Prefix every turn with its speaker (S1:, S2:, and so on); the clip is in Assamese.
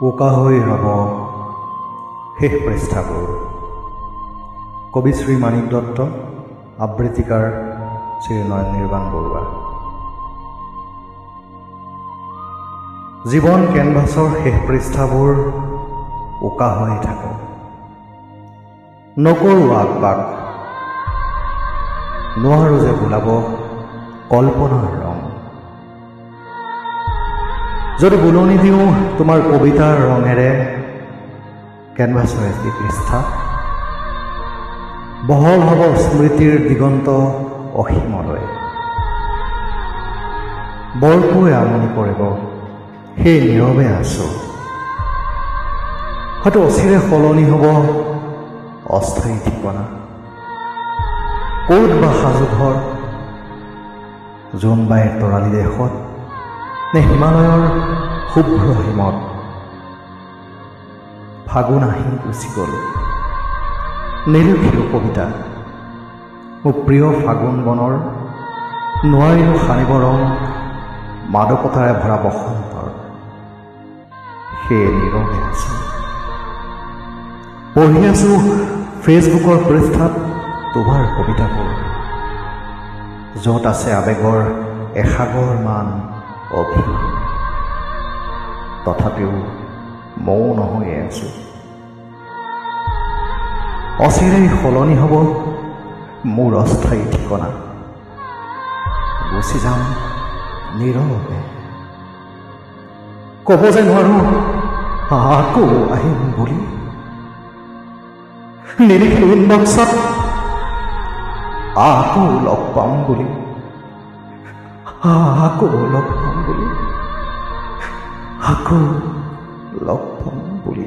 S1: উকা হৈ ৰ'ব শেষ পৃষ্ঠাবোৰ। কবি শ্ৰী মানিক দত্ত, আবৃত্তিকাৰ শ্ৰী নয়ন নিৰ্বাণ বৰুৱা। জীৱন কেনভাছৰ শেষ পৃষ্ঠাবোৰ উকা হৈ থাকক, নকৰোঁ আগবাগ, নোৱাৰোঁ যে বোলাব কল্পনাৰ ৰং। যদি বুলনি দিওঁ তোমাৰ কবিতাৰ ৰঙেৰে কেনভাছৰ এটি পৃষ্ঠা, বহল হ'ব স্মৃতিৰ দিগন্ত অসীমলৈ। বৰকৈ আমনি কৰিব সেই নীৰৱে আছোঁ, হয়তো অচিৰে সলনি হ'ব অস্থায়ী ঠিকনা। ক'ত বা সাজুঘৰ, জোনবাইৰ তৰালি দেশত নে হিমালয়ৰ শুভ্ৰ হিমত। ফাগুন আহি গুচি গ'ল, নিলিখিলোঁ কবিতা মোৰ প্ৰিয় ফাগুন বনৰ, নোৱাৰিলোঁ সানিব ৰং মাদকতাৰে ভৰা বসন্তৰ। সেয়ে নীৰৱে আছোঁ, পঢ়ি আছোঁ ফেচবুকৰ পৃষ্ঠাত তোমাৰ কবিতাবোৰ, য'ত আছে আৱেগৰ এসাগৰ মান অভিমান। তথাপিও মৌন হৈয়ে আছোঁ, অচিৰেই সলনি হ'ব মোৰ অস্থায়ী ঠিকনা। গুচি যাম নীৰৱে, ক'ব যে নোৱাৰোঁ আকৌ আহিম বুলি। নিলিখিলোঁ ইনবক্সত আকৌ লগ পাম বুলি, আকৌ লগ পাম বুলি, আকৌ লগ পাম বুলি।